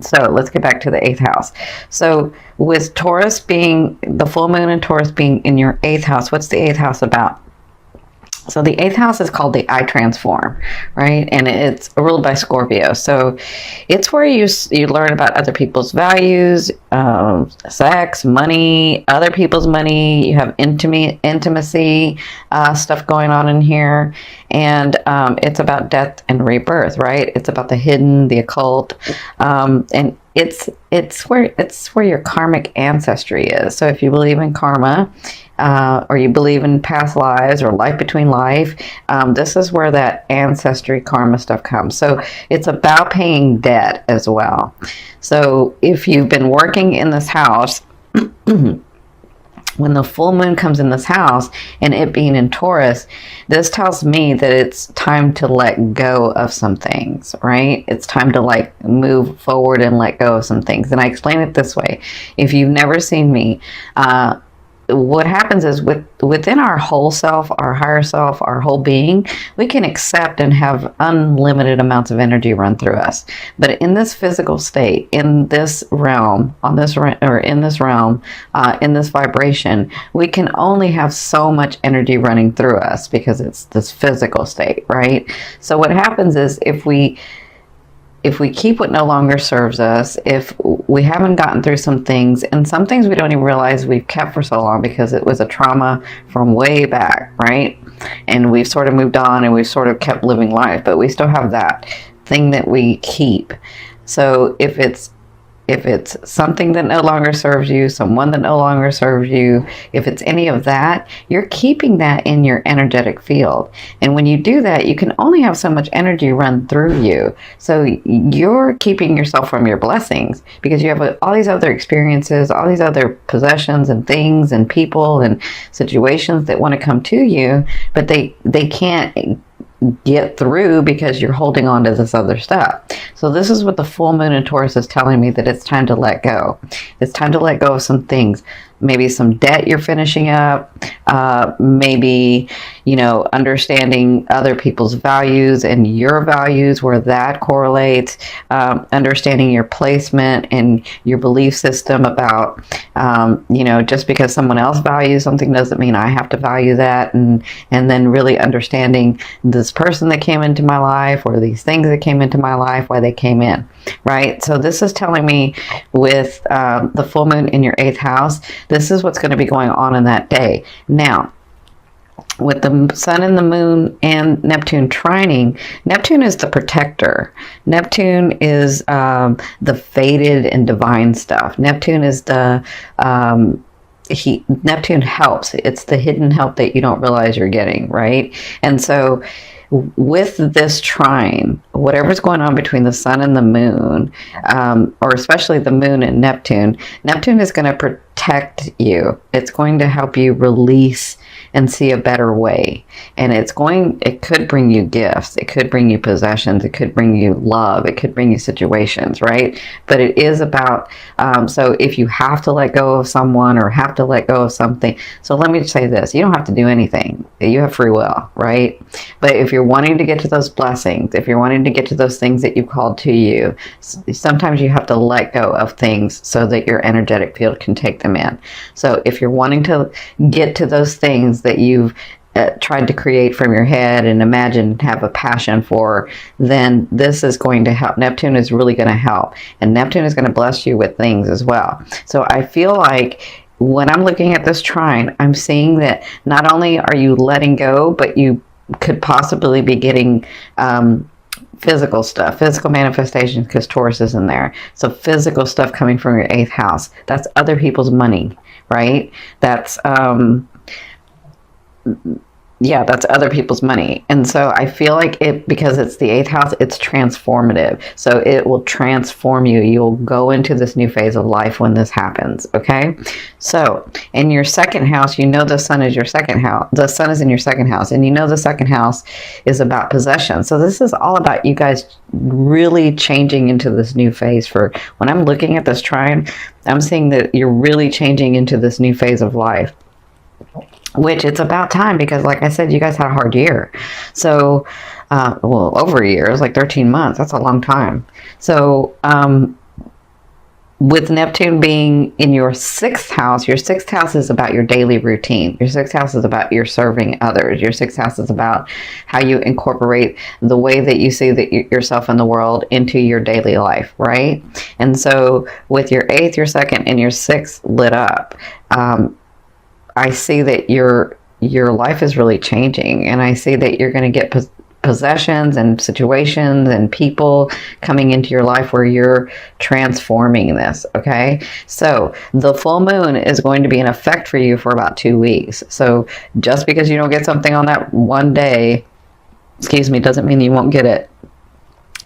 So let's get back to the 8th house. So with Taurus being, the full moon in Taurus being in your 8th house, what's the 8th house about? So the 8th house is called the I Transform, right? And it's ruled by Scorpio. So it's where you learn about other people's values, sex, money, other people's money. You have intimacy stuff going on in here. And it's about death and rebirth, right? It's about the hidden, the occult. And it's where your karmic ancestry is. So if you believe in karma, or you believe in past lives or life between life, this is where that ancestry karma stuff comes. So it's about paying debt as well. So if you've been working in this house, when the full moon comes in this house and it being in Taurus, this tells me that it's time to let go of some things, right? It's time to like move forward and let go of some things. And I explain it this way. If you've never seen me, what happens is within our whole self, our higher self, our whole being, we can accept and have unlimited amounts of energy run through us. But in this physical state, in this realm, in this vibration, we can only have so much energy running through us because it's this physical state, right? So what happens is if we keep what no longer serves us, if we haven't gotten through some things, and some things we don't even realize we've kept for so long because it was a trauma from way back, right? And we've sort of moved on and we've sort of kept living life, but we still have that thing that we keep. So if it's something that no longer serves you, someone that no longer serves you, if it's any of that, you're keeping that in your energetic field. And when you do that, you can only have so much energy run through you. So you're keeping yourself from your blessings because you have all these other experiences, all these other possessions and things and people and situations that want to come to you, but they can't get through because you're holding on to this other stuff. So this is what the full moon in Taurus is telling me, that it's time to let go. It's time to let go of some things. Maybe some debt you're finishing up, maybe, understanding other people's values and your values, where that correlates, understanding your placement and your belief system about, just because someone else values something doesn't mean I have to value that, and then really understanding this person that came into my life or these things that came into my life, why they came in, right? So this is telling me with the full moon in your 8th house, this is what's going to be going on in that day. Now, with the sun and the moon and Neptune trining, Neptune is the protector. Neptune is the fated and divine stuff. Neptune is Neptune helps. It's the hidden help that you don't realize you're getting, right? And so with this trine, whatever's going on between the sun and the moon, or especially the moon and Neptune is going to protect you. It's going to help you release and see a better way. And it could bring you gifts. It could bring you possessions. It could bring you love. It could bring you situations, right? But it is about, so if you have to let go of someone or have to let go of something, so let me say this, you don't have to do anything. You have free will, right? But if you're wanting to get to those blessings, if you're wanting to get to those things that you've called to you, sometimes you have to let go of things so that your energetic field can take them in. So if you're wanting to get to those things that you've tried to create from your head and imagine and have a passion for, then this is going to help. Neptune is really going to help. And Neptune is going to bless you with things as well. So I feel like when I'm looking at this trine, I'm seeing that not only are you letting go, but you could possibly be getting physical stuff, physical manifestations, because Taurus is in there. So physical stuff coming from your 8th house. That's other people's money, right? That's that's other people's money. And so I feel like because it's the 8th house, it's transformative. So it will transform you. You'll go into this new phase of life when this happens. Okay. So in your 2nd house, the sun is your 2nd house. The sun is in your 2nd house, and the 2nd house is about possession. So this is all about you guys really changing into this new phase. For when I'm looking at this trine, I'm seeing that you're really changing into this new phase of life, which it's about time, because like I said, you guys had a hard year. So, over a year, it was like 13 months. That's a long time. So, with Neptune being in your 6th house, your 6th house is about your daily routine. Your 6th house is about your serving others. Your 6th house is about how you incorporate the way that you see yourself in the world into your daily life, right? And so with your 8th, your 2nd, and your 6th lit up, I see that your life is really changing, and I see that you're going to get possessions and situations and people coming into your life where you're transforming this. Okay, so the full moon is going to be in effect for you for about 2 weeks. So just because you don't get something on that one day, excuse me, doesn't mean you won't get it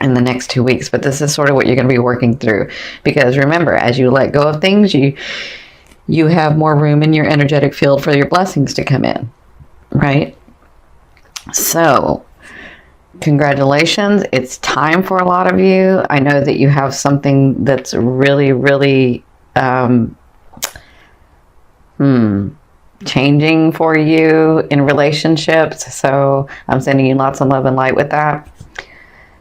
in the next 2 weeks. But this is sort of what you're going to be working through, because remember, as you let go of things, you have more room in your energetic field for your blessings to come in, right? So congratulations. It's time for a lot of you. I know that you have something that's really, really changing for you in relationships. So I'm sending you lots of love and light with that.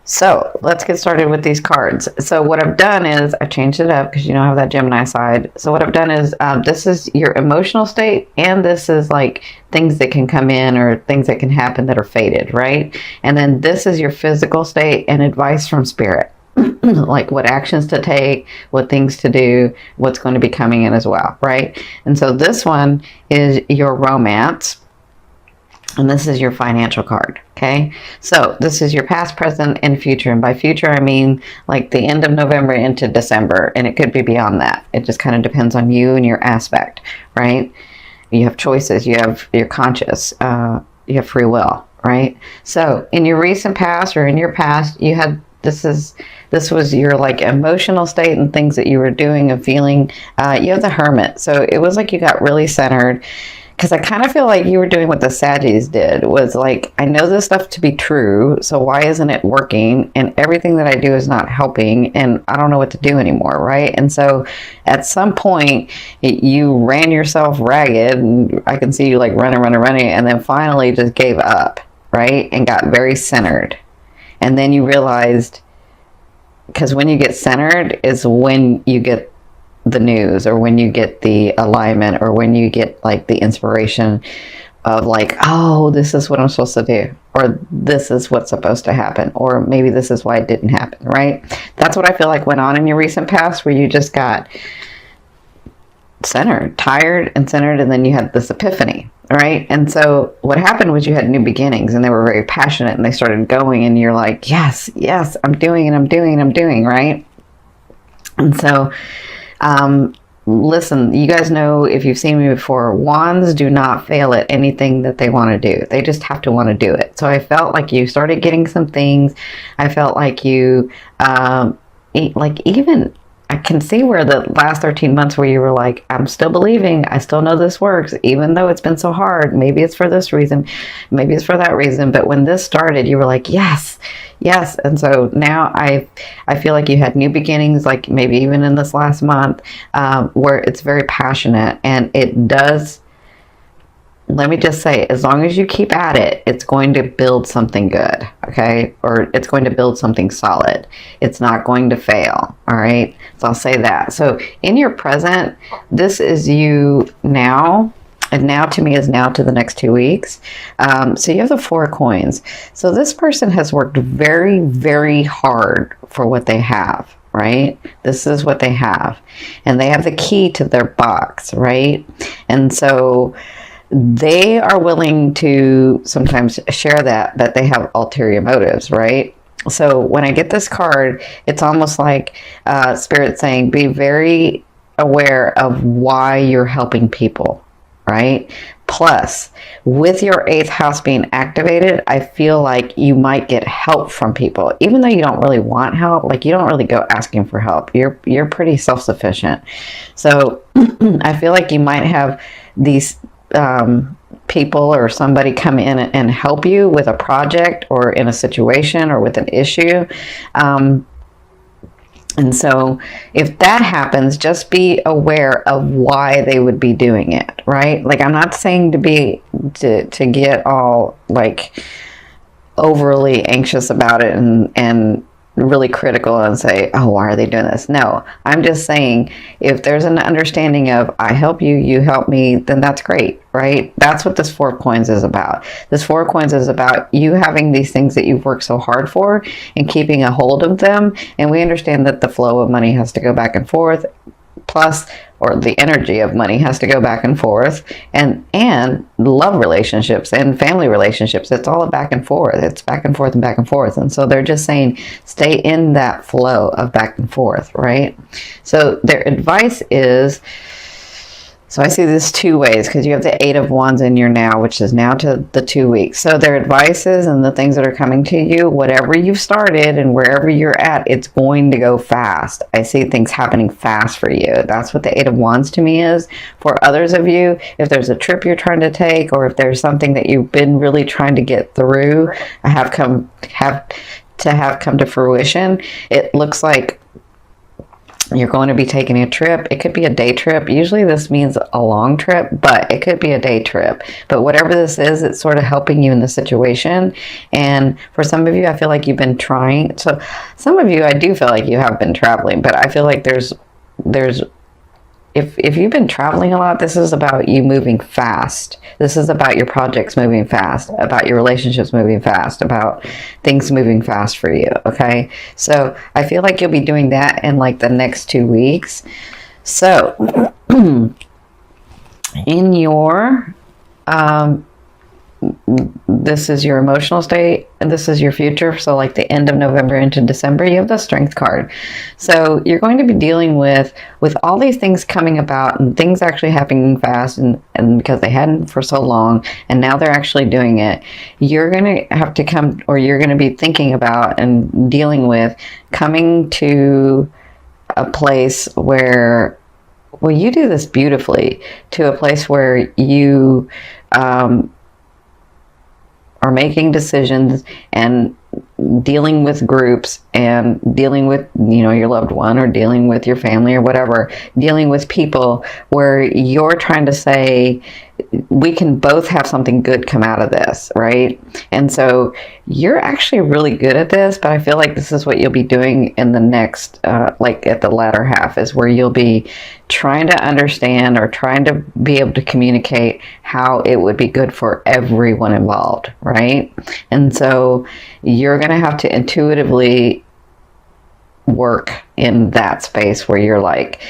So let's get started with these cards. So what I've done is I changed it up because you don't have that Gemini side. So what I've done is this is your emotional state, and this is like things that can come in or things that can happen that are fated, right? And then this is your physical state and advice from spirit, like what actions to take, what things to do, what's going to be coming in as well, right? And so this one is your romance. And this is your financial card, okay? So this is your past, present, and future. And by future, I mean like the end of November into December. And it could be beyond that. It just kind of depends on you and your aspect, right? You have choices. You're conscious. You have free will, right? So in your recent past or in your past, you had this was your like emotional state and things that you were doing and feeling. You have the Hermit. So it was like you got really centered. Because I kind of feel like you were doing what the Saggies did, was like, I know this stuff to be true, so why isn't it working? And everything that I do is not helping, and I don't know what to do anymore, right? And so at some point, you ran yourself ragged, and I can see you like running, and then finally just gave up, right? And got very centered. And then you realized, because when you get centered is when you get the news, or when you get the alignment, or when you get like the inspiration of like, oh, this is what I'm supposed to do, or this is what's supposed to happen, or maybe this is why it didn't happen, right? That's what I feel like went on in your recent past, where you just got centered, tired and centered, and then you had this epiphany, right? And so what happened was you had new beginnings, and they were very passionate, and they started going, and you're like, yes, I'm doing, right? And so listen, you guys know, if you've seen me before, wands do not fail at anything that they want to do. They just have to want to do it. So I felt like you started getting some things. I felt like you, like even, I can see where the last 13 months where you were like, I'm still believing, I still know this works, even though it's been so hard. Maybe it's for this reason, maybe it's for that reason. But when this started, you were like, yes. And so now I feel like you had new beginnings, like maybe even in this last month, where it's very passionate, and it does, let me just say, as long as you keep at it, it's going to build something good, okay? Or it's going to build something solid. It's not going to fail, all right? So I'll say that. So in your present, this is you now, and now to me is now to the next 2 weeks. So you have the 4 of coins. So this person has worked very, very hard for what they have, right? This is what they have. And they have the key to their box, right? And so they are willing to sometimes share that, but they have ulterior motives, right? So when I get this card, it's almost like Spirit saying, be very aware of why you're helping people, right? Plus, with your 8th house being activated, I feel like you might get help from people, even though you don't really want help. Like, you don't really go asking for help. You're pretty self-sufficient. So I feel like you might have these people or somebody come in and help you with a project, or in a situation, or with an issue. And so if that happens, just be aware of why they would be doing it, right? Like, I'm not saying to get all like overly anxious about it and really critical and say, oh, why are they doing this? No, I'm just saying, if there's an understanding of I help you, you help me, then that's great, right? That's what this 4 of Coins is about. This 4 of Coins is about you having these things that you've worked so hard for and keeping a hold of them. And we understand that the flow of money has to go back and forth, plus, or the energy of money has to go back and forth, and love relationships and family relationships. It's all a back and forth. It's back and forth and back and forth. And so they're just saying, stay in that flow of back and forth, right? So their advice is, so I see this 2 ways, because you have the 8 of Wands in your now, which is now to the 2 weeks. So their advice is, and the things that are coming to you, whatever you've started and wherever you're at, it's going to go fast. I see things happening fast for you. That's what the 8 of Wands to me is. For others of you, if there's a trip you're trying to take, or if there's something that you've been really trying to get through, have come to fruition, it looks like you're going to be taking a trip. It could be a day trip. Usually this means a long trip, but it could be a day trip. But whatever this is, it's sort of helping you in the situation. And for some of you, I feel like you've been trying. So some of you, I do feel like you have been traveling, but I feel like there's if you've been traveling a lot, this is about you moving fast. This is about your projects moving fast, about your relationships moving fast, about things moving fast for you, okay? So I feel like you'll be doing that in like the next 2 weeks. So in your this is your emotional state, and this is your future. So like the end of November into December, you have the Strength card. So you're going to be dealing with all these things coming about, and things actually happening fast, and because they hadn't for so long, and now they're actually doing it. You're going to have to come, or you're going to be thinking about and dealing with coming to a place where, well, you do this beautifully, to a place where you are making decisions and dealing with groups and dealing with, you know, your loved one, or dealing with your family or whatever, dealing with people where you're trying to say, we can both have something good come out of this, right? And so you're actually really good at this, but I feel like this is what you'll be doing in the next, like at the latter half, is where you'll be trying to understand, or trying to be able to communicate how it would be good for everyone involved, right? And so you're going to have to intuitively work in that space where you're like,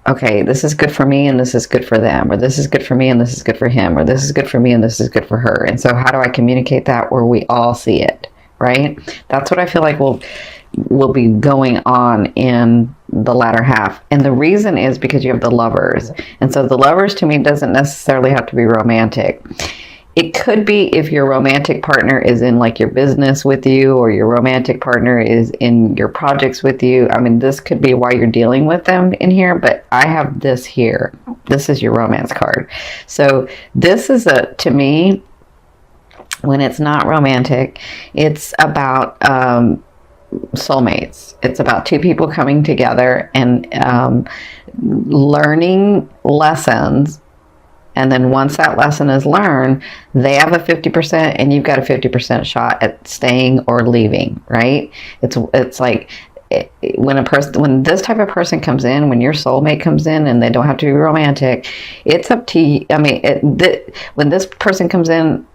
okay, this is good for me and this is good for them, or this is good for me and this is good for him, or this is good for me and this is good for her. And so how do I communicate that where we all see it, right? That's what I feel like will be going on in the latter half. And the reason is because you have the Lovers. And so the Lovers to me doesn't necessarily have to be romantic. It could be if your romantic partner is in like your business with you, or your romantic partner is in your projects with you. I mean, this could be why you're dealing with them in here, but I have this here. This is your romance card. So this is to me, when it's not romantic, it's about soulmates. It's about two people coming together and learning lessons. And then once that lesson is learned, they have a 50% and you've got a 50% shot at staying or leaving, right? It's like when this type of person comes in, when your soulmate comes in, and they don't have to be romantic, it's up to you. I mean, when this person comes in,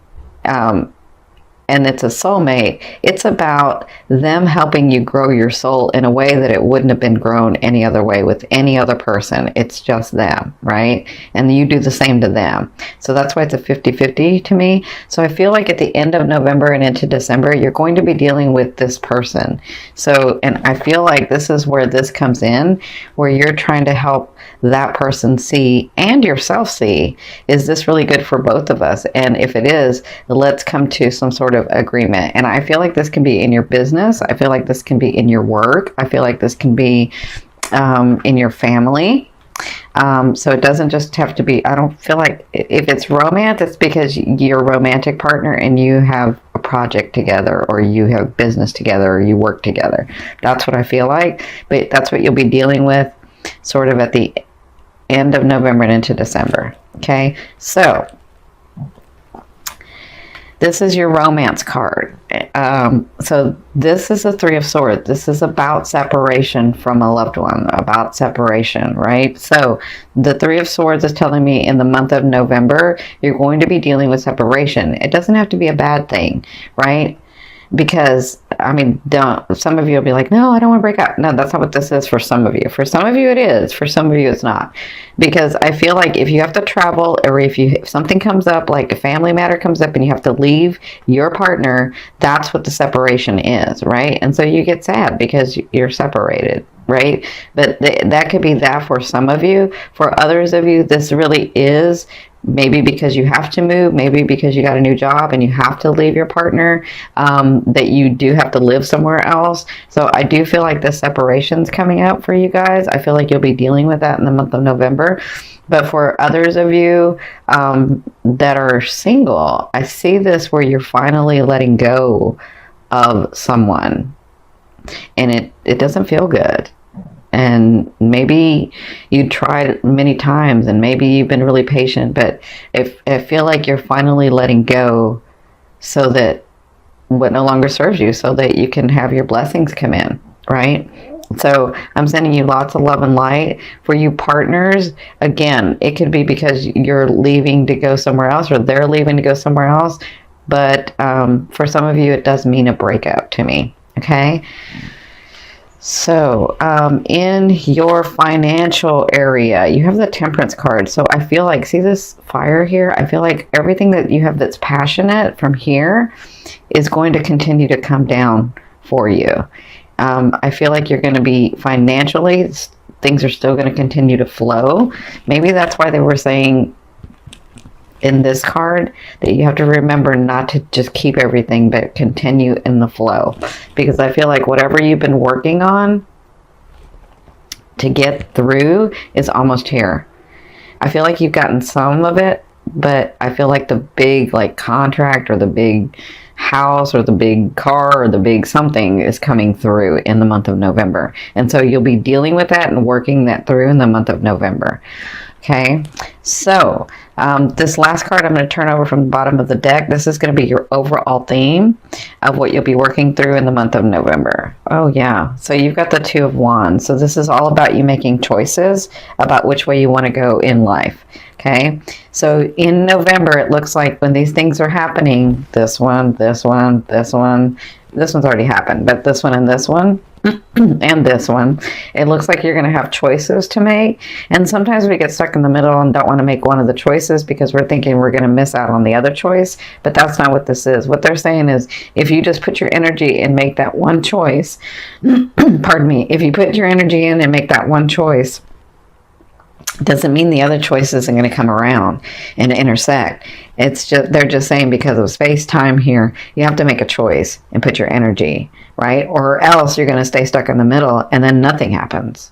and it's a soulmate, it's about them helping you grow your soul in a way that it wouldn't have been grown any other way with any other person. It's just them, right? And you do the same to them. So that's why it's a 50-50 to me. So I feel like at the end of November and into December, you're going to be dealing with this person. So, and I feel like this is where this comes in, where you're trying to help that person see, and yourself see, is this really good for both of us? And if it is, let's come to some sort of agreement. And I feel like this can be in your business. I feel like this can be in your work. I feel like this can be in your family. So it doesn't just have to be, I don't feel like if it's romance, it's because you're a romantic partner and you have a project together, or you have business together, or you work together. That's what I feel like. But that's what you'll be dealing with sort of at the end of November and into December. Okay, so This is your romance card. So this is the Three of Swords. This is about separation from a loved one, about separation, right? So the Three of Swords is telling me in the month of November, you're going to be dealing with separation. It doesn't have to be a bad thing, right? Because, I mean, some of you will be like, no, I don't want to break up. No, that's not what this is for some of you. For some of you it is. For some of you it's not. Because I feel like if you have to travel, or if something comes up, like a family matter comes up and you have to leave your partner, that's what the separation is, right? And so you get sad because you're separated, right? But that could be that for some of you. For others of you, this really is maybe because you have to move, maybe because you got a new job and you have to leave your partner, that you do have to live somewhere else. So I do feel like the separation's coming up for you guys. I feel like you'll be dealing with that in the month of November. But for others of you that are single, I see this where you're finally letting go of someone, and it doesn't feel good. And maybe you tried many times, and maybe you've been really patient, but I feel like you're finally letting go so that what no longer serves you, so that you can have your blessings come in, right? So I'm sending you lots of love and light. For you partners, again, it could be because you're leaving to go somewhere else, or they're leaving to go somewhere else. But for some of you, it does mean a breakup to me, okay? So, in your financial area, you have the Temperance card. So I feel like, see this fire here? I feel like everything that you have that's passionate from here is going to continue to come down for you. I feel like you're going to be financially, things are still going to continue to flow. Maybe that's why they were saying in this card that you have to remember not to just keep everything, but continue in the flow, because I feel like whatever you've been working on to get through is almost here. I feel like you've gotten some of it, but I feel like the big like contract or the big house or the big car or the big something is coming through in the month of November, and so you'll be dealing with that and working that through in the month of November. Okay, so this last card I'm going to turn over from the bottom of the deck. This is going to be your overall theme of what you'll be working through in the month of November. Oh yeah, so you've got the Two of Wands. So this is all about you making choices about which way you want to go in life. Okay, so in November, it looks like when these things are happening, this one, this one, this one, this one's already happened, but this one and this one, and this one, it looks like you're going to have choices to make. And sometimes we get stuck in the middle and don't want to make one of the choices because we're thinking we're going to miss out on the other choice. But that's not what this is. What they're saying is, if you just put your energy and make that one choice, pardon me, if you put your energy in and make that one choice, doesn't mean the other choices are going to come around and intersect. It's just, they're just saying because of space time here, you have to make a choice and put your energy, right? Or else you're going to stay stuck in the middle and then nothing happens.